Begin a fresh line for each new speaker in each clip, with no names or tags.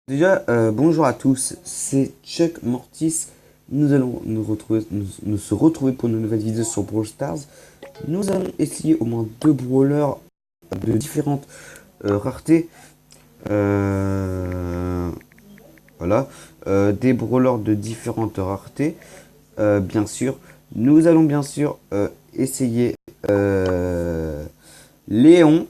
Déjà, bonjour à tous, c'est Chuck Mortis. Nous allons nous se retrouver pour une nouvelle vidéo sur Brawl Stars. Nous allons essayer au moins deux brawlers de différentes raretés. Euh, voilà, des brawlers de différentes raretés. Bien sûr, nous allons bien sûr essayer Léon.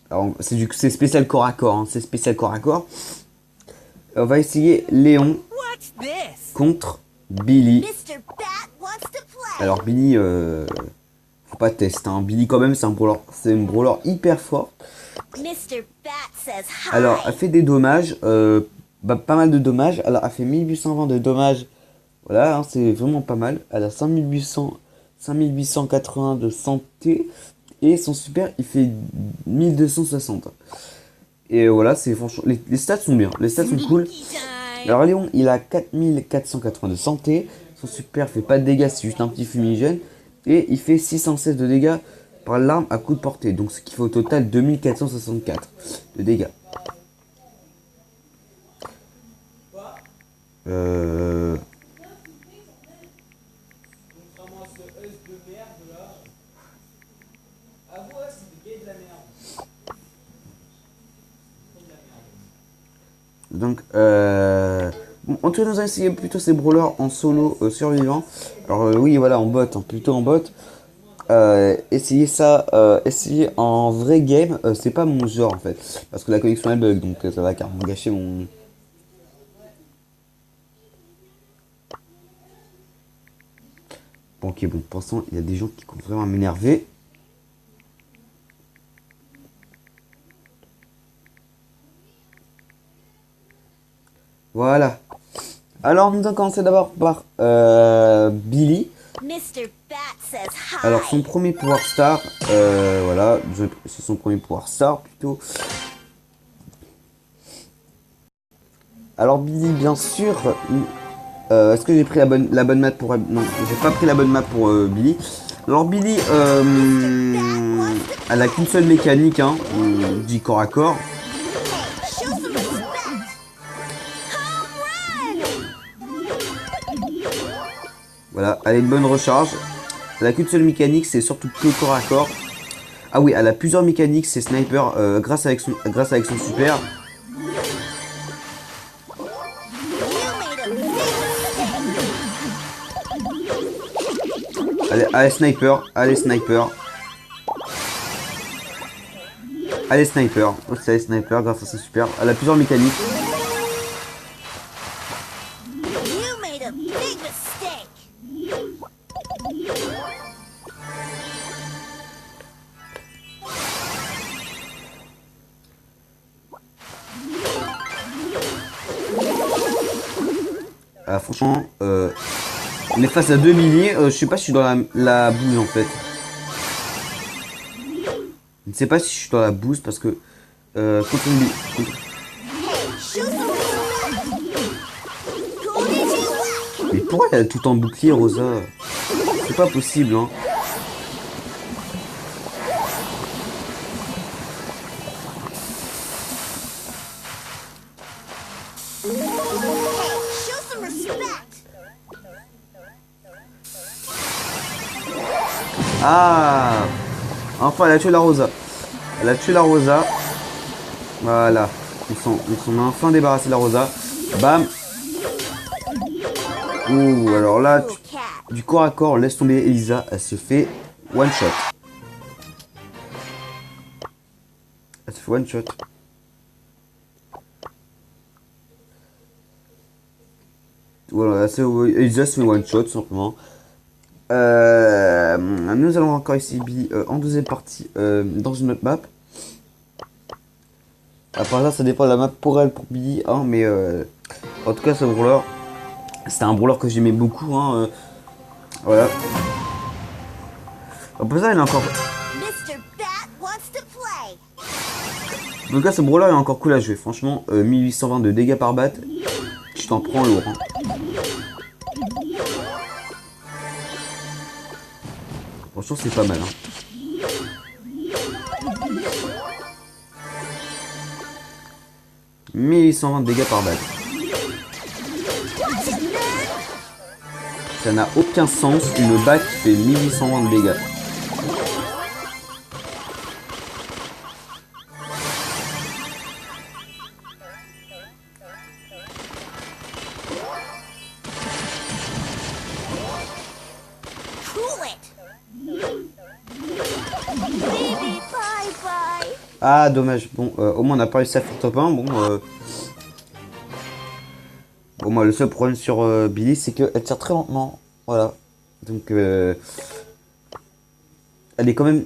Alors, c'est spécial corps à corps, hein, c'est spécial corps à corps. On va essayer Léon contre Billy. Alors Billy, faut pas tester, hein. Billy quand même c'est un brawler hyper fort. Alors elle fait des dommages, pas mal de dommages. Alors elle fait 1820 de dommages. Voilà, hein, c'est vraiment pas mal. Elle a 5880 de santé. Et son super il fait 1260. Et voilà, c'est franchement. Les stats sont bien, les stats sont cool. Alors Léon, il a 4480 de santé. Son super fait pas de dégâts, c'est juste un petit fumigène. Et il fait 616 de dégâts par l'arme à coup de portée. Donc ce qui fait au total 2464 de dégâts. Euh... Donc, bon, en tout cas, nous allons essayer plutôt ces brawlers en solo survivant. Alors, oui, voilà, en bot, hein, plutôt en bot. Essayer ça, essayer en vrai game, c'est pas mon genre en fait. Parce que la connexion elle bug, donc ça va carrément gâcher mon. Bon, ok, bon, pour l'instant, il y a des gens qui comptent vraiment m'énerver. Voilà. Alors, nous allons commencer d'abord par Billy. Alors, son premier pouvoir star, voilà, c'est son premier pouvoir star plutôt. Alors, Billy, bien sûr. Est-ce que j'ai pris la bonne map pour. Non, j'ai pas pris la bonne map pour Billy. Alors, Billy, elle a qu'une seule mécanique, hein, on dit corps à corps. Voilà, elle a une bonne recharge. Elle a qu'une seule mécanique, c'est surtout que corps à corps. Ah oui, elle a plusieurs mécaniques, c'est sniper grâce avec son super. Allez sniper, allez sniper. Allez sniper, c'est allez sniper grâce à son super. Elle a plusieurs mécaniques. Franchement, on est face à 2 milliers. Je sais pas si je suis dans la bouse en fait. Je ne sais pas si je suis dans la bouse parce que Mais pourquoi elle a tout en bouclier, Rosa? C'est pas possible, hein. Ah, enfin, elle a tué la Rosa. Elle a tué la Rosa. Voilà. Ils sont enfin débarrassés de la Rosa. Bam. Ouh, alors là, du corps à corps, laisse tomber Elisa. Elle se fait one shot. Elle se fait one shot. Voilà, Elisa se fait one shot, tout simplement. Nous allons encore ici Billy en deuxième partie dans une autre map. À part ça, ça dépend de la map pour elle, pour Billy, hein, mais en tout cas, ce brawler, c'était un brawler que j'aimais beaucoup, hein, voilà. Après ça, il est encore. Donc là, ce brawler est encore cool à jouer, franchement, 1820 de dégâts par batte, je t'en prends lourd. Hein. Franchement, c'est pas mal. Hein. 1820 dégâts par balle. Ça n'a aucun sens, une balle qui fait 1820 de dégâts. Ah, dommage. Bon, au moins on n'a pas réussi à faire top 1. Bon, moi, le seul problème sur Billy, c'est qu'elle tire très lentement. Voilà. Donc, elle est quand même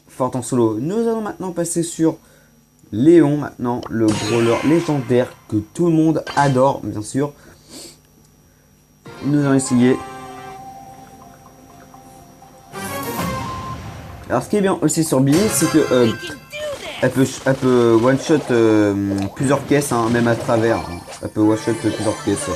forte en solo. Nous allons maintenant passer sur Léon, maintenant, le brawler légendaire que tout le monde adore, bien sûr. Nous allons essayer. Alors, ce qui est bien aussi sur Billy, c'est que elle peut one-shot plusieurs caisses, hein, même à travers. Elle peut one-shot plusieurs caisses.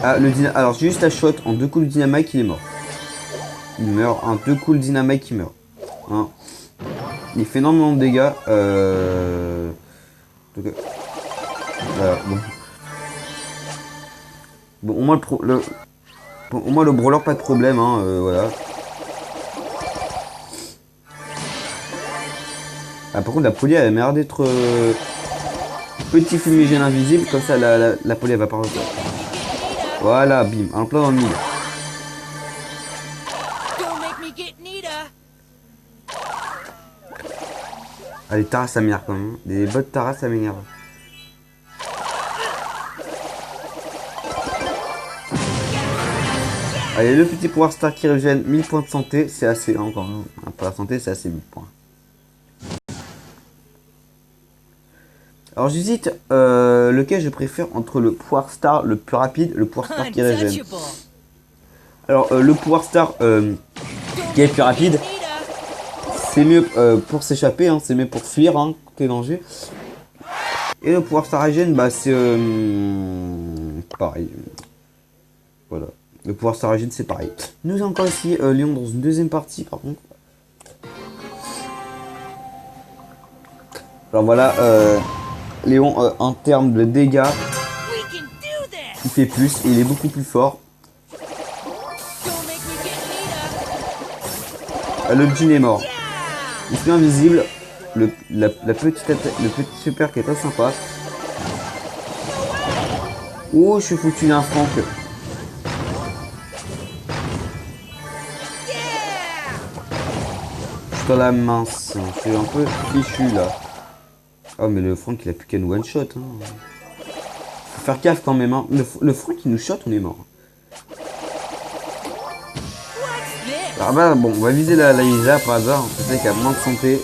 Ah, alors, juste à shot en 2 coups de dynamite, il est mort. Il meurt. En 2 coups de dynamite, il meurt. Hein. Il fait énormément de dégâts. Donc, voilà, bon. Bon, au moins au moins le brawler, pas de problème, hein, voilà. Ah, par contre, la poly, elle a l'air d'être petit fumigène invisible, comme ça la poly, elle va pas refaire. Voilà, bim, en plein dans le milieu. Ah, les Tara, ça m'énerve quand même. Des bots Tara, ça m'énerve. Allez, le petit pouvoir star qui régène 1000 points de santé, c'est assez, hein, encore un peu la santé, c'est assez 1000 points. Alors j'hésite lequel je préfère entre le pouvoir star le plus rapide, le pouvoir star qui régène. Alors le pouvoir star qui est le plus rapide, c'est mieux pour s'échapper, hein, c'est mieux pour fuir, hein, côté danger. Et le pouvoir star régène, bah c'est pareil. Voilà. Le pouvoir star régène, c'est pareil. Nous avons encore ici Léon dans une deuxième partie par contre. Alors voilà, Léon en termes de dégâts, il fait plus et il est beaucoup plus fort. Le jean est mort. Il fait invisible. Le petit super qui est très sympa. Oh, je suis foutu d'un Franck. Je suis dans la mince. Je suis un peu fichu là. Oh, mais le Franck, il a plus qu'à nous one shot. Hein. Faut faire gaffe quand même. Hein. Le Franck, il nous shot, on est mort. Ah bah bon, on va viser la Isa par hasard. On sait qu'il y a moins de santé.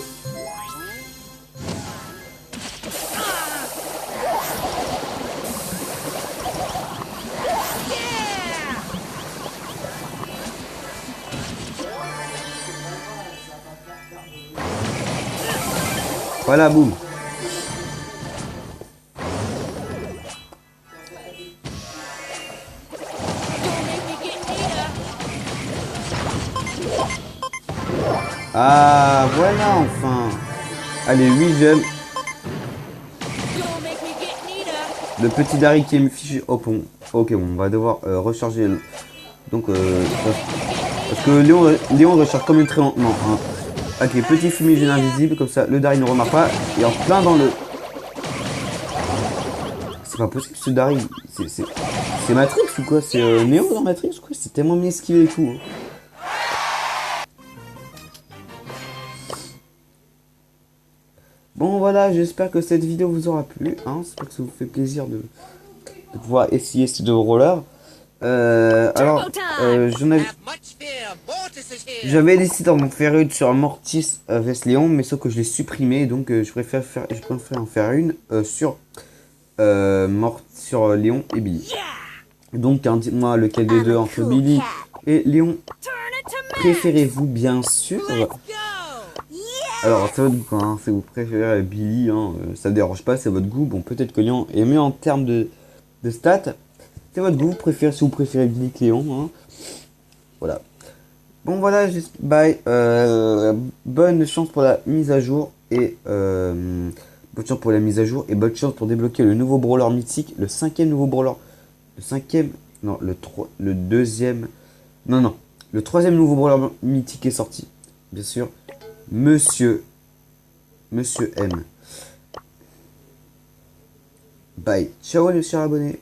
Voilà, boum. Ah, voilà, enfin. Allez, 8 gemmes. Le petit Dari qui est fichu. Oh, bon. Ok, bon, on va devoir recharger. Donc, parce que Léon recharge quand même très lentement. Hein. Ok, petit fumigène invisible, comme ça, le Dari ne remarque pas. Et en plein dans le... C'est pas possible, ce Dari. C'est Matrix ou quoi? C'est Neo dans Matrix ou quoi? C'est tellement bien esquivé et tout. Hein. Bon voilà, j'espère que cette vidéo vous aura plu, hein, j'espère que ça vous fait plaisir de pouvoir essayer ces deux rollers. Alors, j'avais décidé d'en faire une sur Mortis vs Léon, mais sauf que je l'ai supprimé, donc je préfère en faire une sur Léon et Billy. Donc, hein, dites-moi lequel des deux entre Billy et Léon préférez-vous, bien sûr. Alors, c'est votre goût, hein, si vous préférez Billy, hein, ça dérange pas, c'est votre goût. Bon, peut-être que Léon est mieux en termes de stats. C'est votre goût, si vous préférez Billy que Léon. Hein. Voilà. Bon voilà, bye. Bonne chance pour la mise à jour et bonne chance pour la mise à jour et bonne chance pour débloquer le nouveau brawler mythique, le cinquième nouveau brawler, le cinquième, non le deuxième, non le troisième nouveau brawler mythique est sorti, bien sûr, Monsieur M. Bye, ciao les chers abonnés.